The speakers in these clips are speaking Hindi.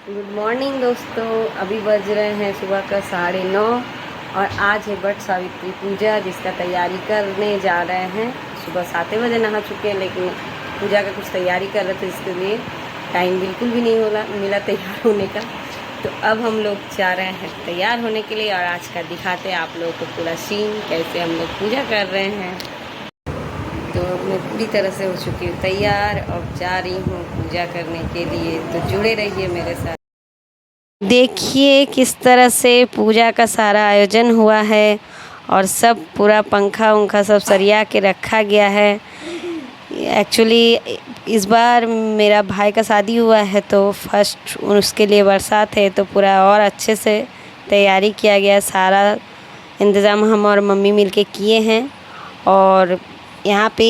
गुड मॉर्निंग दोस्तों। अभी बज रहे हैं सुबह का 9:30 और आज है वट सावित्री पूजा जिसका तैयारी करने जा रहे हैं। सुबह 7 बजे नहा चुके हैं, लेकिन पूजा का कुछ तैयारी कर रहे थे, इसके लिए टाइम बिल्कुल भी नहीं मिला तैयार होने का। तो अब हम लोग जा रहे हैं तैयार होने के लिए और आज का दिखाते हैं आप लोगों को पूरा सीन, कैसे हम लोग पूजा कर रहे हैं। तो मैं पूरी तरह से हो चुकी हूँ तैयार और जा रही हूँ पूजा करने के लिए। तो जुड़े रहिए मेरे साथ। देखिए किस तरह से पूजा का सारा आयोजन हुआ है और सब पूरा पंखा उंखा सब सरिया के रखा गया है। एक्चुअली इस बार मेरा भाई का शादी हुआ है तो फर्स्ट उसके लिए बरसात है, तो पूरा और अच्छे से तैयारी किया गया। सारा इंतज़ाम हम और मम्मी मिलके किए हैं और यहाँ पे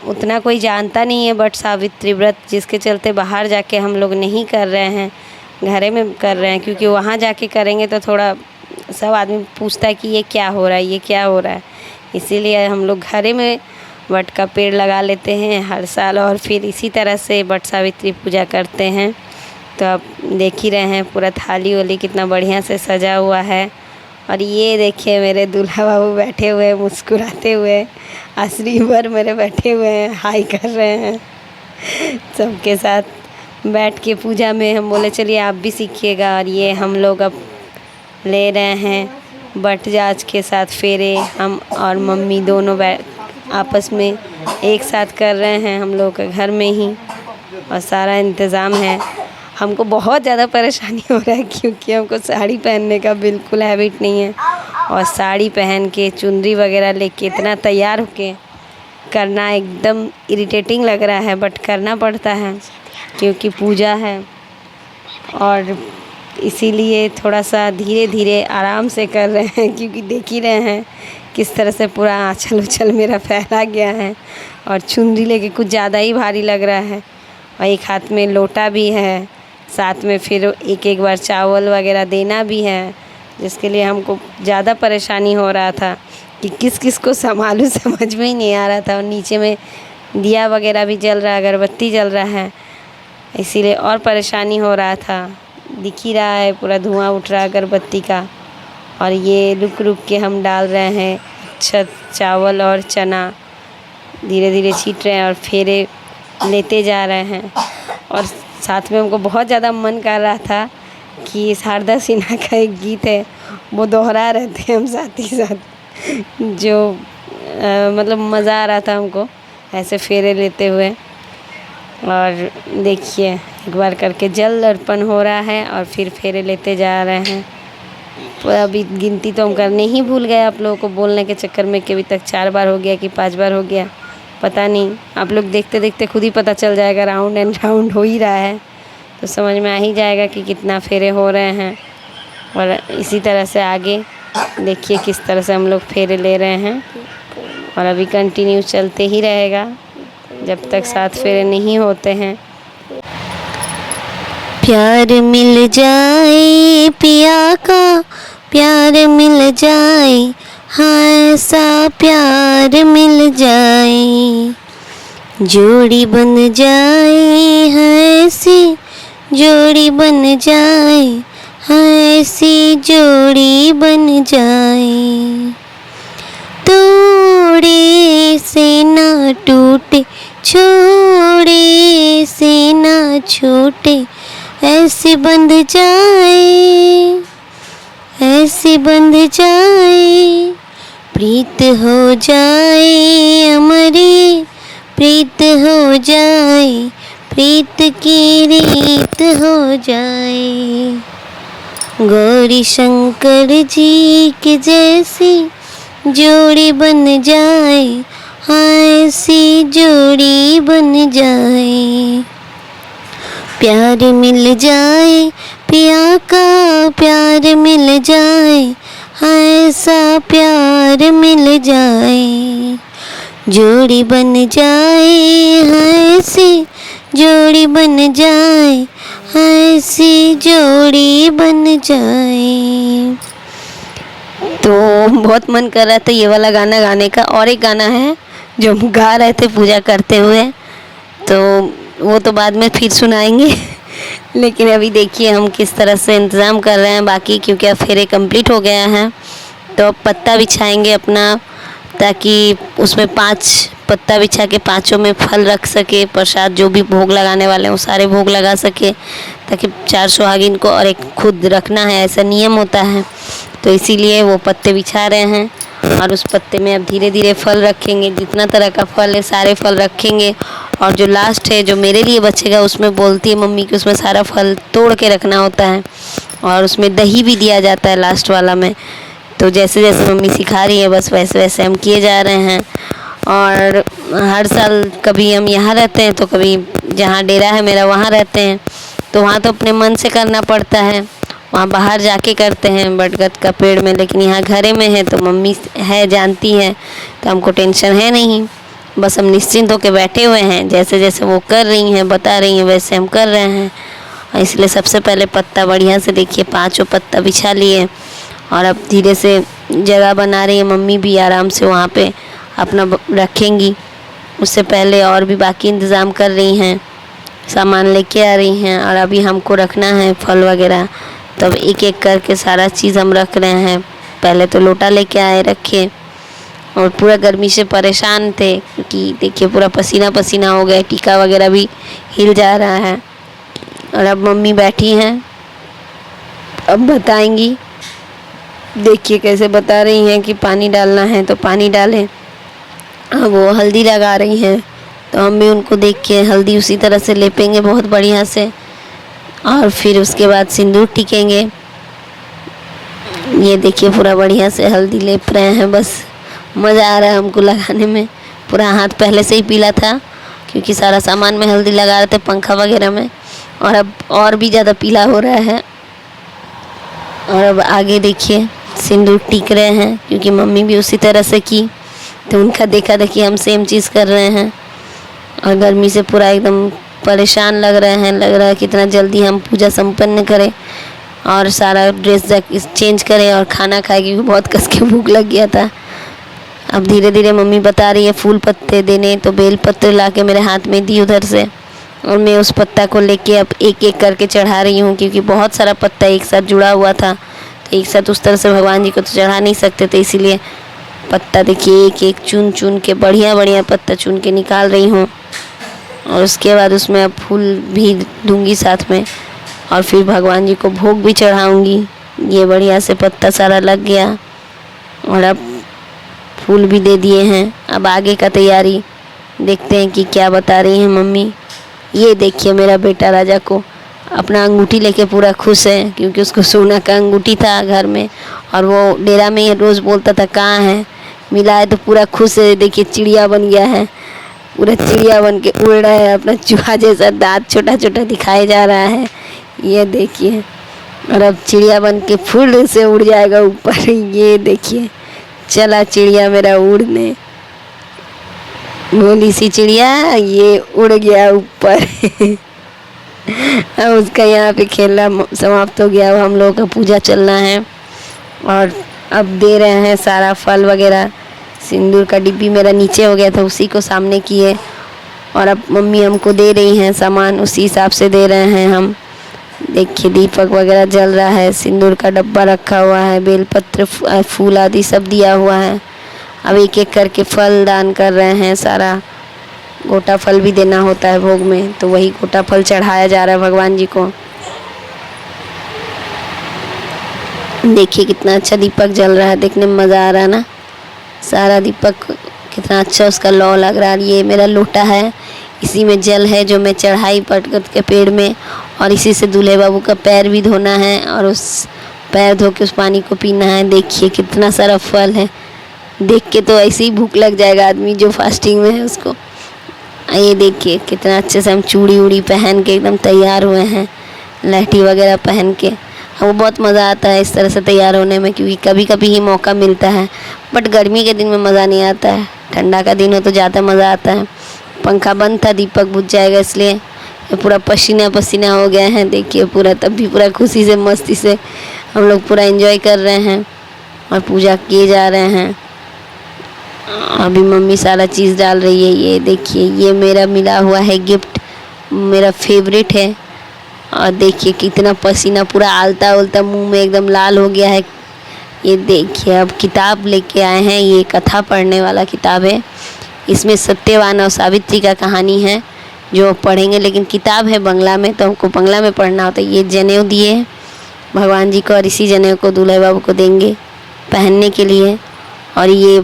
उतना कोई जानता नहीं है वट सावित्री व्रत, जिसके चलते बाहर जाके हम लोग नहीं कर रहे हैं, घरे में कर रहे हैं। क्योंकि वहाँ जाके करेंगे तो थोड़ा सब आदमी पूछता है कि ये क्या हो रहा है, ये क्या हो रहा है। इसीलिए हम लोग घरे में वट का पेड़ लगा लेते हैं हर साल और फिर इसी तरह से वट सावित्री पूजा करते हैं। तो आप देख ही रहे हैं पूरा थाली वाली कितना बढ़िया से सजा हुआ है। और ये देखिए मेरे दूल्हा बाबू बैठे हुए मुस्कुराते हुए, असली भर मेरे बैठे हुए हैं, हाई कर रहे हैं सबके साथ बैठ के पूजा में। हम बोले चलिए आप भी सीखिएगा। और ये हम लोग अब ले रहे हैं बट जाज के साथ फेरे, हम और मम्मी दोनों आपस में एक साथ कर रहे हैं हम लोग के घर में ही। और सारा इंतज़ाम है। हमको बहुत ज़्यादा परेशानी हो रहा है क्योंकि हमको साड़ी पहनने का बिल्कुल हैबिट नहीं है और साड़ी पहन के चुनरी वगैरह लेके इतना तैयार होके करना एकदम इरिटेटिंग लग रहा है, बट करना पड़ता है क्योंकि पूजा है। और इसीलिए थोड़ा सा धीरे धीरे आराम से कर रहे हैं क्योंकि देख ही रहे हैं किस तरह से पूरा आँचल उछल मेरा फैला गया है और चुनरी लेके कुछ ज़्यादा ही भारी लग रहा है। और एक हाथ में लोटा भी है, साथ में फिर एक बार चावल वगैरह देना भी है, जिसके लिए हमको ज़्यादा परेशानी हो रहा था कि किस किस को संभालूं, समझ में ही नहीं आ रहा था। और नीचे में दिया वगैरह भी जल रहा है, अगरबत्ती जल रहा है, इसीलिए और परेशानी हो रहा था। दिख ही रहा है पूरा धुआं उठ रहा है अगरबत्ती का। और ये रुक रुक के हम डाल रहे हैं छत चावल और चना, धीरे धीरे छीट रहे हैं और फेरे लेते जा रहे हैं। और साथ में हमको बहुत ज़्यादा मन कर रहा था कि शारदा सिन्हा का एक गीत है वो दोहरा रहे थे हम साथ ही साथ, जो मतलब मज़ा आ रहा था हमको ऐसे फेरे लेते हुए। और देखिए एक बार करके जल अर्पण हो रहा है और फिर फेरे लेते जा रहे हैं। तो अभी गिनती तो हम करने ही भूल गए आप लोगों को बोलने के चक्कर में कि अभी तक 4 बार हो गया कि 5 बार हो गया, पता नहीं। आप लोग देखते देखते खुद ही पता चल जाएगा, राउंड एंड राउंड हो ही रहा है तो समझ में आ ही जाएगा कि कितना फेरे हो रहे हैं। और इसी तरह से आगे देखिए किस तरह से हम लोग फेरे ले रहे हैं और अभी कंटिन्यू चलते ही रहेगा जब तक 7 फेरे नहीं होते हैं। प्यार मिल जाए पिया का, प्यार मिल जाए, हाँ ऐसा प्यार मिल जाए, जोड़ी बन जाए, हाँ ऐसी जोड़ी बन जाए, हाँ ऐसी जोड़ी बन जाए, तोड़े से ना टूटे, छोड़े से ना छूटे, ऐसे बंध जाए, ऐसे बंध जाए, प्रीत हो जाए हमारी, प्रीत हो जाए, प्रीत की रीत हो जाए, गौरी शंकर जी की जैसी जोड़ी बन जाए, हाँ ऐसी जोड़ी बन जाए, प्यार मिल जाए पिया का, प्यार मिल जाए, हाँ ऐसा प्यार मिल जाए, जोड़ी बन जाए, हाँ ऐसी जोड़ी बन जाए, हाँ ऐसी जोड़ी बन जाए। तो बहुत मन कर रहा था ये वाला गाना गाने का। और एक गाना है जो हम गा रहे थे पूजा करते हुए, तो वो तो बाद में फिर सुनाएंगे लेकिन अभी देखिए हम किस तरह से इंतज़ाम कर रहे हैं बाकी, क्योंकि अब फेरे कंप्लीट हो गया है। तो अब पत्ता बिछाएंगे अपना, ताकि उसमें 5 पत्ता बिछा के पाँचों में फल रख सके, प्रसाद जो भी भोग लगाने वाले हैं वो सारे भोग लगा सके, ताकि 4 सुहागिन को और एक खुद रखना है, ऐसा नियम होता है। तो इसीलिए वो पत्ते बिछा रहे हैं और उस पत्ते में अब धीरे धीरे फल रखेंगे, जितना तरह का फल है सारे फल रखेंगे। और जो लास्ट है जो मेरे लिए बचेगा, उसमें बोलती है मम्मी कि उसमें सारा फल तोड़ के रखना होता है और उसमें दही भी दिया जाता है लास्ट वाला में। तो जैसे जैसे मम्मी सिखा रही है बस वैसे वैसे हम किए जा रहे हैं। और हर साल कभी हम यहाँ रहते हैं तो कभी जहाँ डेरा है मेरा वहाँ रहते हैं, तो वहाँ तो अपने मन से करना पड़ता है, वहाँ बाहर जाके करते हैं बरगद का पेड़ में। लेकिन यहाँ घरे में है तो मम्मी है, जानती है, तो हमको टेंशन है नहीं, बस हम निश्चिंत होकर बैठे हुए हैं। जैसे जैसे वो कर रही हैं बता रही हैं वैसे हम कर रहे हैं। इसलिए सबसे पहले पत्ता बढ़िया से देखिए 5 पत्ता बिछा लिए और अब धीरे से जगह बना रही है मम्मी भी, आराम से वहाँ पे अपना रखेंगी। उससे पहले और भी बाकी इंतज़ाम कर रही हैं, सामान लेके आ रही हैं और अभी हमको रखना है फल वगैरह। तब एक एक करके सारा चीज़ हम रख रहे हैं। पहले तो लोटा लेके आए रखे और पूरा गर्मी से परेशान थे, क्योंकि देखिए पूरा पसीना पसीना हो गया, टीका वगैरह भी हिल जा रहा है। और अब मम्मी बैठी हैं, अब बताएंगी, देखिए कैसे बता रही हैं कि पानी डालना है तो पानी डालें। अब वो हल्दी लगा रही हैं तो हम भी उनको देख के हल्दी उसी तरह से लेपेंगे बहुत बढ़िया से, और फिर उसके बाद सिंदूर टिकेंगे। ये देखिए पूरा बढ़िया से हल्दी लेप रहे हैं, बस मज़ा आ रहा है हमको लगाने में। पूरा हाथ पहले से ही पीला था क्योंकि सारा सामान में हल्दी लगा रहे थे, पंखा वगैरह में, और अब और भी ज़्यादा पीला हो रहा है। और अब आगे देखिए सिंदूर टिक रहे हैं, क्योंकि मम्मी भी उसी तरह से की तो उनका देखा देखी हम सेम चीज़ कर रहे हैं। और गर्मी से पूरा एकदम परेशान लग रहे हैं, लग रहा है कितना जल्दी हम पूजा संपन्न करें और सारा ड्रेस चेंज करें और खाना खाए, क्योंकि बहुत कस के भूख लग गया था। अब धीरे धीरे मम्मी बता रही है फूल पत्ते देने, तो बेल पत्ते ला के मेरे हाथ में दी उधर से, और मैं उस पत्ता को लेके अब एक एक करके चढ़ा रही हूँ, क्योंकि बहुत सारा पत्ता एक साथ जुड़ा हुआ था, तो एक साथ उस तरह से भगवान जी को तो चढ़ा नहीं सकते थे। इसीलिए पत्ता देखिए एक एक चुन चुन के बढ़िया बढ़िया पत्ता चुन के निकाल रही हूँ, और उसके बाद उसमें अब फूल भी दूंगी साथ में, और फिर भगवान जी को भोग भी चढ़ाऊँगी। ये बढ़िया से पत्ता सारा लग गया और अब फूल भी दे दिए हैं। अब आगे का तैयारी देखते हैं कि क्या बता रही हैं मम्मी। ये देखिए मेरा बेटा राजा को अपना अंगूठी लेके पूरा खुश है, क्योंकि उसको सोना का अंगूठी था घर में और वो डेरा में रोज़ बोलता था कहाँ है, मिला है तो पूरा खुश है। देखिए चिड़िया बन गया है, पूरा चिड़िया बन के उड़ रहा है, अपना चूहा जैसा दांत छोटा छोटा दिखाया जा रहा है, ये देखिए। और अब चिड़िया बन के फुल से उड़ जाएगा ऊपर। ये देखिए चला चिड़िया मेरा उड़ने, भोली सी चिड़िया, ये उड़ गया ऊपर। अब उसका यहाँ पे खेलना समाप्त हो गया। अब हम लोगों का पूजा चलना है और अब दे रहे हैं सारा फल वगैरह। सिंदूर का डिब्बी मेरा नीचे हो गया था, उसी को सामने किए, और अब मम्मी हमको दे रही हैं सामान, उसी हिसाब से दे रहे हैं हम। देखिए दीपक वगैरह जल रहा है, सिंदूर का डब्बा रखा हुआ है, बेलपत्र फूल आदि सब दिया हुआ है। अब एक एक करके फल दान कर रहे हैं सारा। गोटा फल भी देना होता है भोग में, तो वही गोटा फल चढ़ाया जा रहा है भगवान जी को। देखिए कितना अच्छा दीपक जल रहा है, देखने में मज़ा आ रहा है ना। सारा दीपक कितना अच्छा उसका लौ लग रहा है। ये मेरा लोटा है, इसी में जल है जो मैं चढ़ाई बरगद के पेड़ में, और इसी से दूल्हे बाबू का पैर भी धोना है और उस पैर धो के उस पानी को पीना है। देखिए कितना सारा फल है, देख के तो ऐसे ही भूख लग जाएगा आदमी जो फास्टिंग में है उसको। ये देखिए कितना अच्छे से हम चूड़ी उड़ी पहन के एकदम तैयार हुए हैं, लहठी वगैरह पहन के। वो बहुत मज़ा आता है इस तरह से तैयार होने में, क्योंकि कभी कभी ही मौका मिलता है, बट गर्मी के दिन में मज़ा नहीं आता है, ठंडा का दिन हो तो ज़्यादा मज़ा आता है। पंखा बंद था, दीपक बुझ जाएगा इसलिए पूरा पसीना पसीना हो गया है। देखिए पूरा, तब भी पूरा खुशी से मस्ती से हम लोग पूरा एंजॉय कर रहे हैं और पूजा किए जा रहे हैं। अभी मम्मी सारा चीज़ डाल रही है। ये देखिए ये मेरा मिला हुआ है गिफ्ट, मेरा फेवरेट है, और देखिए कितना पसीना पूरा आलता उलता मुंह में एकदम लाल हो गया है। ये देखिए अब किताब लेके आए हैं, ये कथा पढ़ने वाला किताब है। इसमें सत्यवान और सावित्री का कहानी है जो पढ़ेंगे, लेकिन किताब है बंगला में तो हमको बंगला में पढ़ना होता है। ये जनेऊ दिए भगवान जी को और इसी जनेऊ को दूल्हे बाबू को देंगे पहनने के लिए। और ये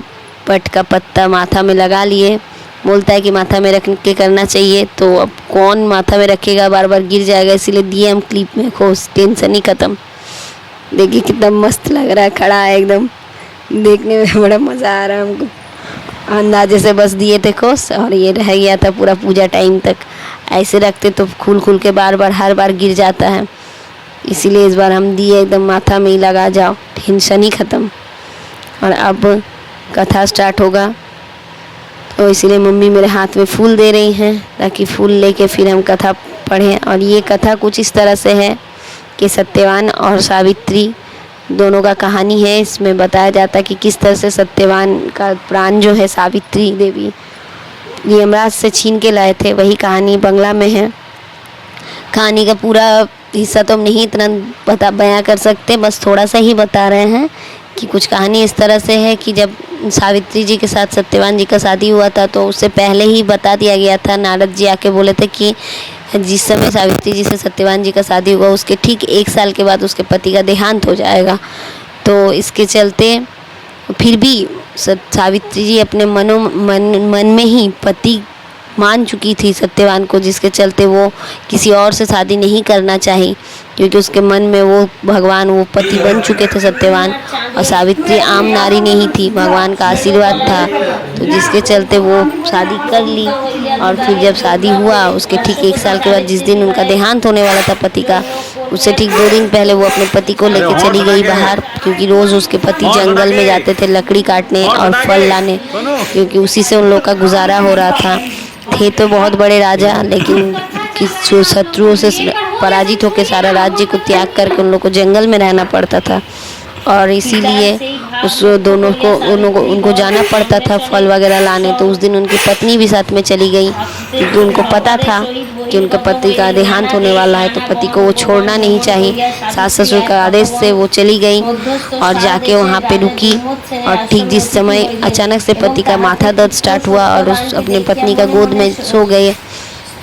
पट का पत्ता माथा में लगा लिए, बोलता है कि माथा में रख के करना चाहिए। तो अब कौन माथा में रखेगा, बार बार गिर जाएगा, इसीलिए दिए हम क्लिप में, खुश टेंशन ही ख़त्म। देखिए कितना मस्त लग रहा है, खड़ा है एकदम, देखने में बड़ा मज़ा आ रहा है हमको। अंदाजे से बस दिए थे खुश, और ये रह गया था पूरा पूजा टाइम तक। ऐसे रखते तो खुल खुल के बार बार हर बार गिर जाता है, इसीलिए इस बार हम दिए एकदम माथा में ही लगा, जाओ टेंशन ही ख़त्म। और अब कथा स्टार्ट होगा, तो इसीलिए मम्मी मेरे हाथ में फूल दे रही हैं ताकि फूल लेके फिर हम कथा पढ़ें। और ये कथा कुछ इस तरह से है कि सत्यवान और सावित्री दोनों का कहानी है। इसमें बताया जाता है कि किस तरह से सत्यवान का प्राण जो है सावित्री देवी यमराज से छीन के लाए थे, वही कहानी बंगला में है। कहानी का पूरा हिस्सा तो हम नहीं इतना बयां कर सकते, बस थोड़ा सा ही बता रहे हैं कि कुछ कहानी इस तरह से है कि जब सावित्री जी के साथ सत्यवान जी का शादी हुआ था तो उससे पहले ही बता दिया गया था। नारद जी आके बोले थे कि जिस समय सावित्री जी से सत्यवान जी का शादी हुआ उसके ठीक 1 साल के बाद उसके पति का देहांत हो जाएगा। तो इसके चलते फिर भी सावित्री जी अपने मन में ही पति मान चुकी थी सत्यवान को, जिसके चलते वो किसी और से शादी नहीं करना चाही, क्योंकि उसके मन में वो भगवान वो पति बन चुके थे सत्यवान, और सावित्री आम नारी नहीं थी, भगवान का आशीर्वाद था। तो जिसके चलते वो शादी कर ली। और फिर जब शादी हुआ उसके ठीक 1 साल के बाद, जिस दिन उनका देहांत होने वाला था पति का, उससे ठीक 2 दिन पहले वो अपने पति को लेकर चली गई बाहर, क्योंकि रोज़ उसके पति जंगल में जाते थे लकड़ी काटने और फल लाने, क्योंकि उसी से उन लोग का गुजारा हो रहा था। थे तो बहुत बड़े राजा, लेकिन किस शत्रुओं से पराजित होकर सारा राज्य को त्याग करके उन लोग को जंगल में रहना पड़ता था। और इसीलिए उस दोनों को उनको जाना पड़ता था फल वगैरह लाने। तो उस दिन उनकी पत्नी भी साथ में चली गई, क्योंकि उनको पता था कि उनके पति का देहांत होने वाला है, तो पति को वो छोड़ना नहीं चाहिए। सास ससुर का आदेश से वो चली गई और जाके वहाँ पे रुकी। और ठीक जिस समय अचानक से पति का माथा दर्द स्टार्ट हुआ और उस अपने पत्नी का गोद में सो गए,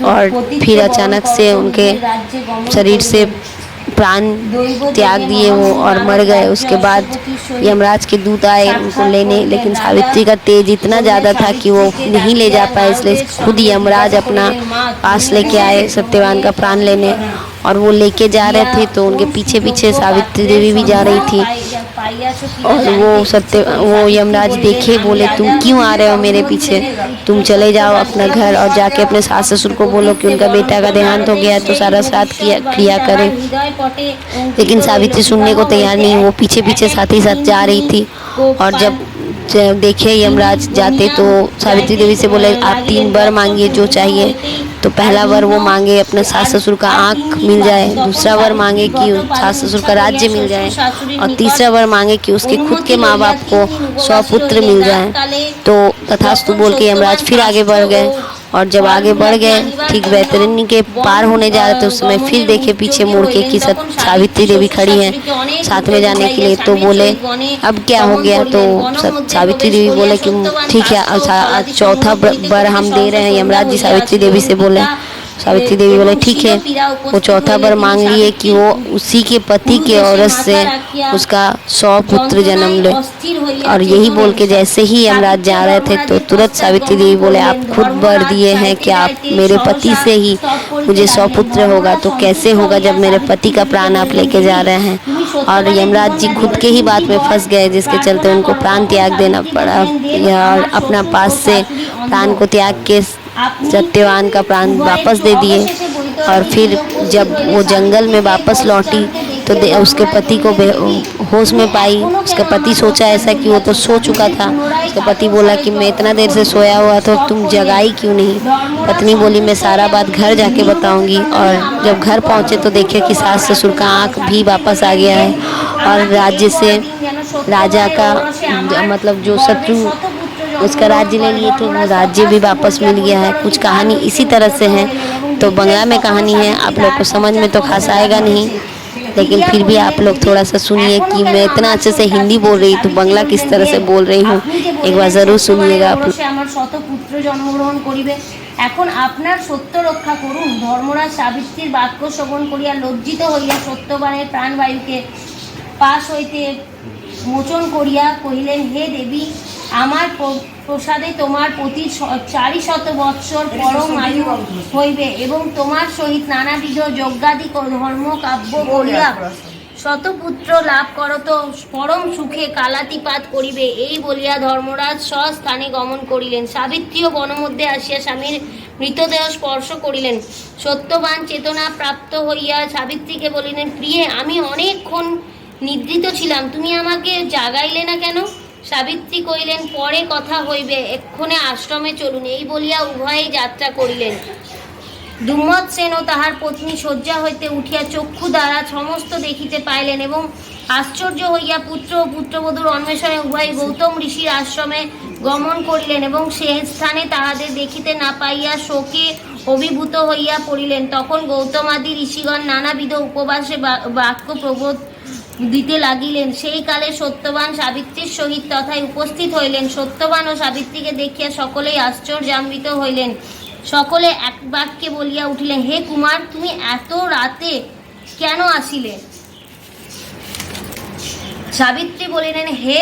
और फिर अचानक से उनके शरीर से प्राण त्याग दिए वो और मर गए। उसके बाद यमराज के दूत आए उनको लेने, लेकिन सावित्री का तेज इतना ज़्यादा था कि वो नहीं ले जा पाए, इसलिए खुद यमराज अपना पास लेके आए सत्यवान का प्राण लेने। और वो लेके जा रहे थे तो उनके पीछे पीछे सावित्री देवी भी जा रही थी। और वो यमराज देखे, बोले तुम क्यों आ रहे हो मेरे पीछे, तुम चले जाओ अपना घर और जाके अपने सास ससुर को बोलो कि उनका बेटा का देहांत हो गया है तो सारा श्राद्ध क्रिया करें। लेकिन सावित्री सुनने को तैयार नहीं, वो पीछे पीछे साथ ही साथ जा रही थी। और जब देखे यमराज जाते तो सावित्री देवी से बोले आप 3 वर मांगिए जो चाहिए। तो पहला वर वो मांगे अपने सास ससुर का आँख मिल जाए, दूसरा वर मांगे कि सास ससुर का राज्य मिल जाए, और तीसरा वर मांगे कि उसके खुद के माँ बाप को 100 पुत्र मिल जाए। तो तथास्तु बोल के यमराज फिर आगे बढ़ गए। और जब आगे बढ़ गए, ठीक वैतरणी के पार होने जा रहे थे, उस समय फिर देखे पीछे मुड़ के कि सावित्री देवी खड़ी हैं साथ में जाने के लिए। तो बोले अब क्या हो गया, तो सावित्री देवी बोले कि ठीक है चौथा वर हम दे रहे हैं। यमराज जी सावित्री देवी से बोले, सावित्री देवी बोले ठीक है। वो चौथा वर मांग लिए कि वो उसी के पति के औरत से उसका 100 पुत्र जन्म ले। और यही बोल के जैसे ही यमराज जा रहे थे तो तुरंत सावित्री देवी बोले आप खुद वर दिए हैं कि आप मेरे पति से ही मुझे 100 पुत्र होगा, तो कैसे होगा जब मेरे पति का प्राण आप लेके जा रहे हैं। और यमराज जी खुद के ही बात में फंस गए, जिसके चलते उनको प्राण त्याग देना पड़ा। और अपना पास से प्राण को त्याग के सत्यवान का प्राण वापस दे दिए। और फिर जब वो जंगल में वापस लौटी तो उसके पति को होश में पाई। उसका पति सोचा ऐसा कि वो तो सो चुका था। उसका पति बोला कि मैं इतना देर से सोया हुआ था, तुम जगाई क्यों नहीं। पत्नी बोली मैं सारा बात घर जाके बताऊंगी। और जब घर पहुंचे तो देखे कि सास ससुर का आँख भी वापस आ गया है, और राज्य से राजा का मतलब जो शत्रु उसका राज्य ले लिए थे वो राज्य भी वापस मिल गया है। कुछ कहानी इसी तरह से है। तो बंगला में कहानी है, आप लोग को समझ में तो खास आएगा नहीं, लेकिन फिर भी आप लोग थोड़ा सा सुनिए कि मैं इतना अच्छे से हिंदी बोल रही तो बांग्ला किस तरह से बोल रही हूँ, एक बार ज़रूर सुनिएगा आप लोग। আমার শত পুত্র জন্মগ্রহণ করিবে, এখন আপনার সত্য রক্ষা করুন। ধর্মরাজ সাবিত্রীর বাক্য শ্রবণ করিয়া লজ্জিত হইয়া সত্যবানের প্রাণবায়ুকে পাশ হইতে মোচন করিয়া কহিলেন, হে দেবী, আমার প্রসাদে তোমার প্রতি 400 বৎসর পরম আয়ু হইবে এবং তোমার সহিত নানাবিধ যজ্ঞাদি ধর্ম কাব্য করিয়া শতপুত্র লাভ করত পরম সুখে কালাতিপাত করিবে। এই বলিয়া ধর্মরাজ স্বস্থানে গমন করিলেন। সাবিত্রীও বনমধ্যে আসিয়া স্বামীর মৃতদেহ স্পর্শ করিলেন। সত্যবান চেতনা প্রাপ্ত হইয়া সাবিত্রীকে বলিলেন, প্রিয়ে, আমি অনেকক্ষণ নিদ্রিত ছিলাম, তুমি আমাকে জাগাইলে না কেন? সাবিত্রী কহিলেন, পরে কথা হইবে, এক্ষণে আশ্রমে চলুন। এই বলিয়া উভয়েই যাত্রা করিলেন। দুম্মৎসেন ও তাহার পত্নী শয্যা হইতে উঠিয়া চক্ষু দ্বারা সমস্ত দেখিতে পাইলেন এবং আশ্চর্য হইয়া পুত্র ও পুত্রবধূর অন্বেষণে উভয় গৌতম ঋষির আশ্রমে গমন করিলেন এবং সে স্থানে তাহাদের দেখিতে না পাইয়া শোকে অভিভূত হইয়া পড়িলেন। তখন গৌতমাদি ঋষিগণ নানাবিধ উপবাসে বাক্য প্রবোধ দিতে লাগিলেন। সেই কালে সত্যবান সাবিত্রীর সহিত তথায় উপস্থিত হইলেন। সত্যবান ও সাবিত্রীকে দেখিয়া সকলেই আশ্চর্যান্বিত হইলেন। সকলে এক বাক্যে বলিয়া উঠিলেন, হে কুমার, তুমি এত রাতে কেন আসিলে? সাবিত্রী বলিলেন, হে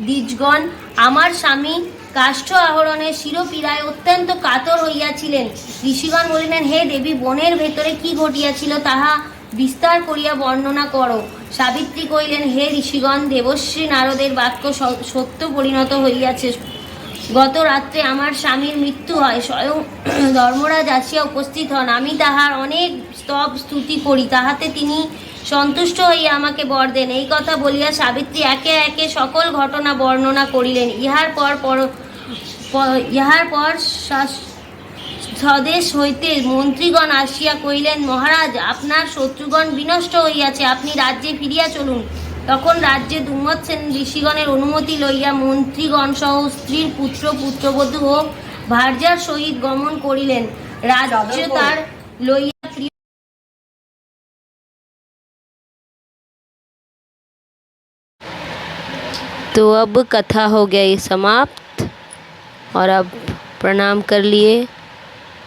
দ্বিজগণ, আমার স্বামী কাষ্ঠ আহরণের শিরোপীড়ায় অত্যন্ত কাতর হইয়াছিলেন। ঋষিগণ বলিলেন, হে দেবী, বনের ভেতরে কি ঘটিয়াছিল তাহা বিস্তার করিয়া বর্ণনা করো। সাবিত্রী কহিলেন, হে ঋষিগণ, দেবশ্রী নারদের বাক্য সত্য পরিণত হইয়াছে। গত রাত্রে আমার স্বামীর মৃত্যু হয়, স্বয়ং ধর্মরাজ আসিয়া উপস্থিত হন। আমি তাহার অনেক স্তব স্তুতি করি, তাহাতে তিনি সন্তুষ্ট হইয়া আমাকে বর দেন। এই কথা বলিয়া সাবিত্রী একে একে সকল ঘটনা বর্ণনা করিলেন। ইহার পর স্বদেশ হইতে মন্ত্রীগণ আসিয়া কহিলেন, মহারাজ, আপনার শত্রুগণ বিনষ্ট হইয়াছে, আপনি রাজ্যে ফিরিয়া চলুন। তখন রাজ্যে দুম্মৎসেন ঋষিগণের অনুমতি লইয়া মন্ত্রীগণ সহ স্ত্রীর পুত্র পুত্রবধূ ও ভার্যার সহিত গমন করিলেন। রাজ্য তার লইয়া প্রিয়। तो अब कथा हो गई समाप्त और अब प्रणाम कर लिए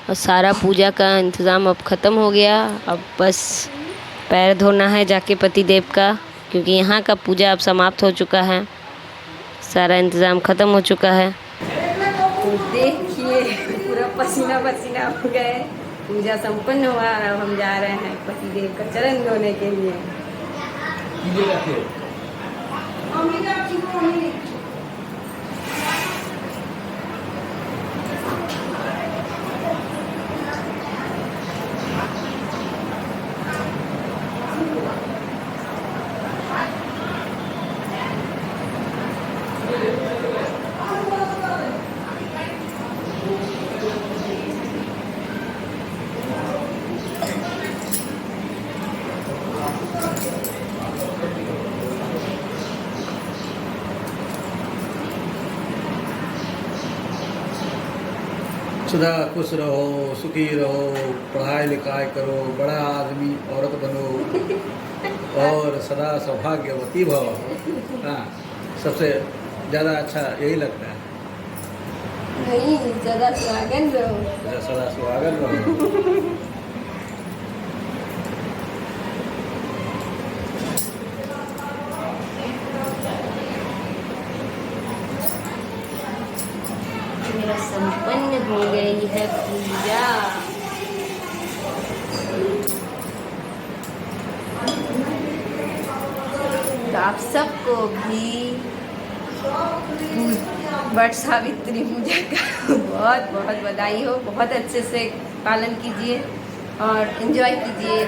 और सारा पूजा का इंतज़ाम अब ख़त्म हो गया। अब बस पैर धोना है जाके पति देव का, क्योंकि यहाँ का पूजा अब समाप्त हो चुका है, सारा इंतज़ाम ख़त्म हो चुका है। तो देखिए पूरा पसीना पसीना हो गए, पूजा संपन्न हुआ और अब हम जा रहे हैं पति देव का चरण धोने के लिए। सदा खुश रहो, सुखी रहो, पढ़ाई लिखाई करो, बड़ा आदमी औरत बनो और सदा सौभाग्यवती भव। हाँ, सबसे ज़्यादा अच्छा यही लगता है। नहीं, ज़्यादा सुहागन रहो। सदा सुहागन रहो। मेरा संपन्न हो गई है पूजा। तो आप सबको भी वट सावित्री पूजा का बहुत बहुत बधाई हो। बहुत अच्छे से पालन कीजिए और एंजॉय कीजिए।